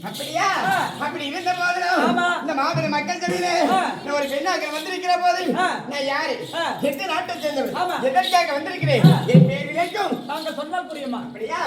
அப்படியா? அப்படி இருந்த போதிலும் இந்த மாபெரும் மக்கள் சபையிலே ஒரு பெண்ணாக வந்திருக்கிற போது நான் யாரு, எந்த நாட்டை சேர்ந்தவன், எதற்காக வந்திருக்கிறேன், என் பேர் விளைக்கும் நாங்க சொன்னால் புரியுமா? அப்படியா?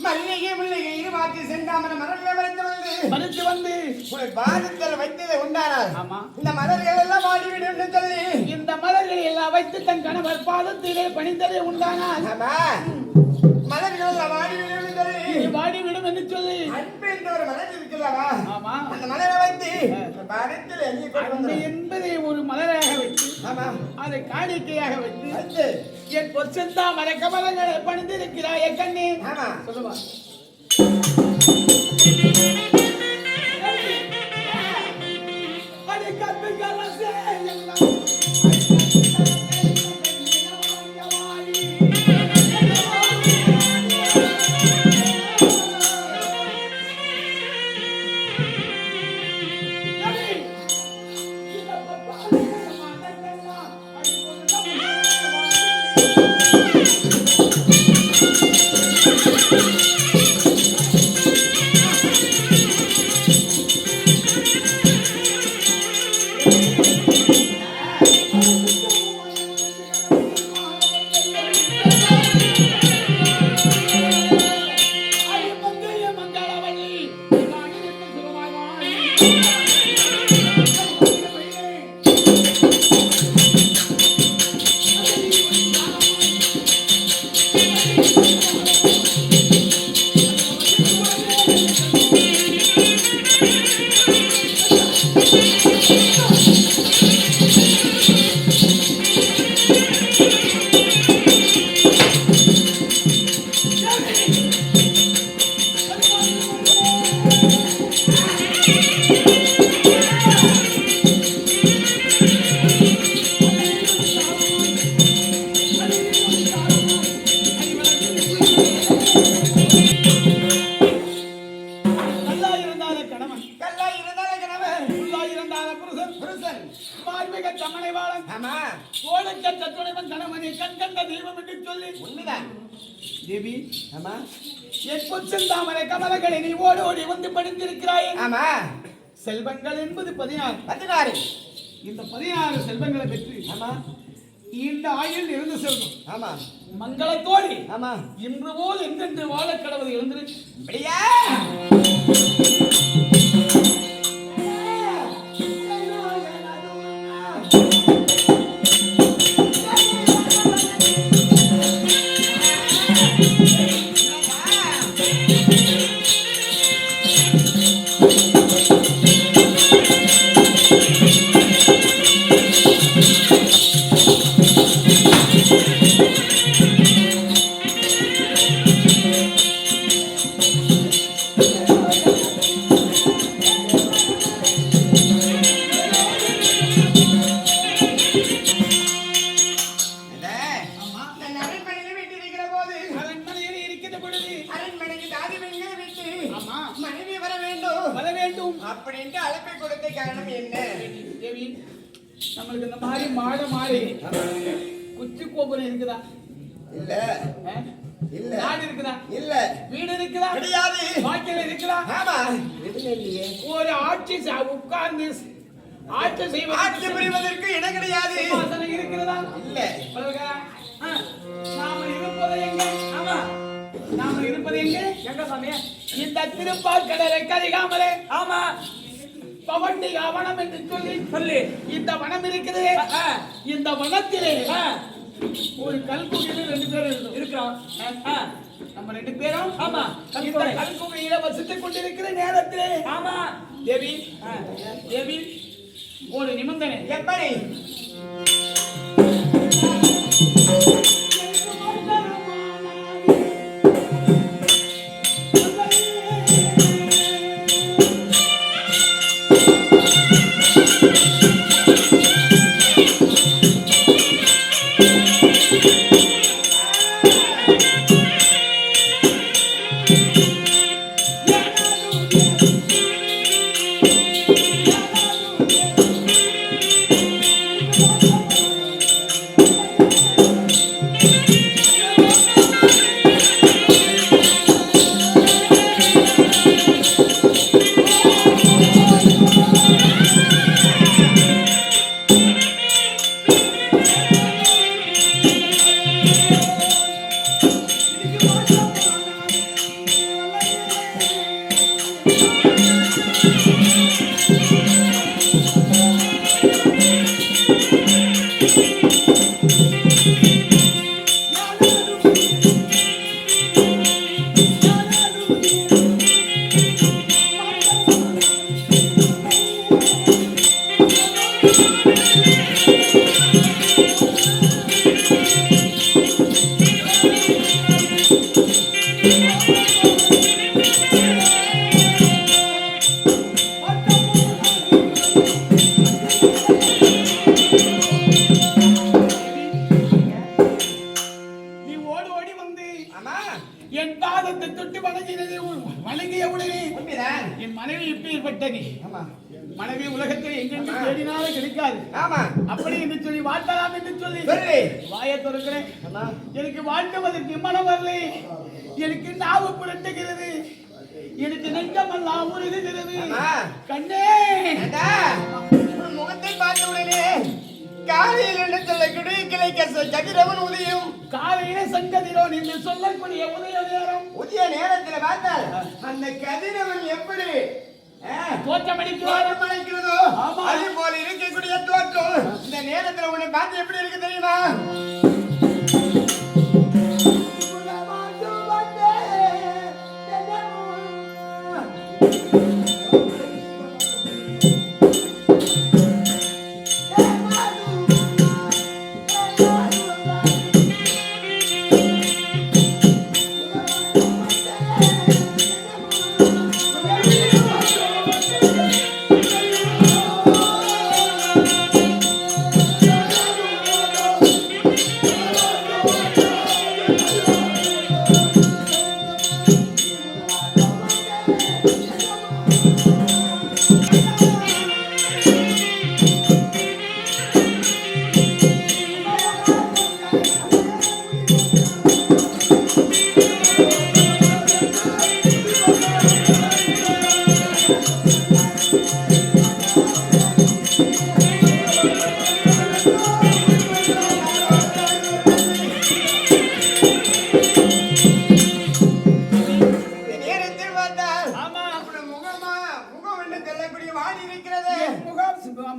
மல்லிகை முல்லிகை இருமாற்றி சென்றாமன மலர்களை மறைத்து வந்து பாதத்தில் வைத்ததை உண்டானால் இந்த மலர்கள் எல்லாம் வாடிவிடும் என்று சொல்லி இந்த மலர்களை எல்லாம் வைத்து தன் கணவர் பாதத்திலே பணிந்ததை உண்டானால் மலர்கள் எல்லாம் வாடிவிடும் என்று சொல்லி வாடிவிடும் என்று சொல்லி அன்பு என்ற ஒரு மலர் இருக்கிறதா? அந்த மலரை வைத்து பாதத்தில் அன்பு என்பதை ஒரு மலராக வைத்து அதை காணிக்கையாக வைத்து என் பொற்சந்தா மரக்கமலங்களை பணிந்திருக்கிறாய் கண்ணே. சொல்லுவா தேவி ஆமா என் பொற்செந்தாமரை கமலங்களை நீ ஓடி ஓடி வந்து படித்திருக்கிறாய். ஆமா செல்வங்கள் என்பது 16 இந்த 16 செல்வங்களை பெற்று ஆமா இந்த ஆயுள் இருந்து செல்வம் ஆமா மங்களத்தோடு ஆமா இன்று போல் எங்கென்று வாழ கடவுள் இருந்திரு அப்படியா அப்படின்ட்டு அழைப்பை கொடுத்த காரணம் என்ன தேவி? நம்மளுக்கு இந்த மாதிரி மாடு மாறி குச்சி கோபுரம் இருக்குதா? இல்ல இல்ல. நாடு இருக்குதா? இல்ல. வீடு இருக்குதா? கிடையாது. வாக்கியம் இருக்குதா? ஆமா எதுவும் இல்லையே. ஒரு ஆட்சி உட்கார்ந்து ஆட்சி செய்வது ஆட்சி புரிவதற்கு இடம் கிடையாது. சிம்மாசனம் இருக்கிறதா? இல்ல. நாம இருப்பது எங்க? ஆமா நாம இருப்பது எங்க? எங்க சாமி? இந்த திருப்பாற்கடலை கரிகாமலே. ஆமா பவண்டிகா வனம் என்று சொல்லி இந்த வனம் இருக்குது. இந்த வனத்திலே ஒரு கல்குகையில் 2 பேர் இருக்கிறோம். நம்ம 2 பேரும் ஆமா இந்த கல்குகையில வசித்துக் கொண்டிருக்கிற நேரத்திலே ஆமா தேவி தேவி ஒரு நிபந்தனை. எப்படி? நீ ஆமா மனைவி உலகத்தில் எங்கெங்கு தேடினாலும் கிடைக்காது. ஆமா அப்படி என்று சொல்லி வாழ்த்தலாம் என்று சொல்லி சொல்லு வாயை திறக்கிறேன். ஆமா எனக்கு வாழ்த்துவதற்கு மனம் வரலை. எனக்கு நாவு புரட்டுகிறது. எனக்கு நெஞ்சமெல்லாம் உருகுகிறது. கண்ணே உன் முகத்தை பார்த்த உடனே காலையில் என்று சொல்லக்கூடிய கிளைக்க கதிரவன் உதயம் காலையில சங்கதிரோன் என்று சொல்லக்கூடிய உதய நேரம். உதய நேரத்தில் பார்த்தால் அந்த கதிரவன் எப்படி தோற்றமளிக்கிறதோ அது போல இருக்கக்கூடிய தோற்றம் இந்த நேரத்தில் உன்னை பார்த்து எப்படி இருக்கு தெரியுமா?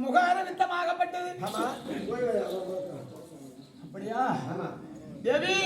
முகாரவித்தமாகப்பட்டது. அப்படியா தேவி?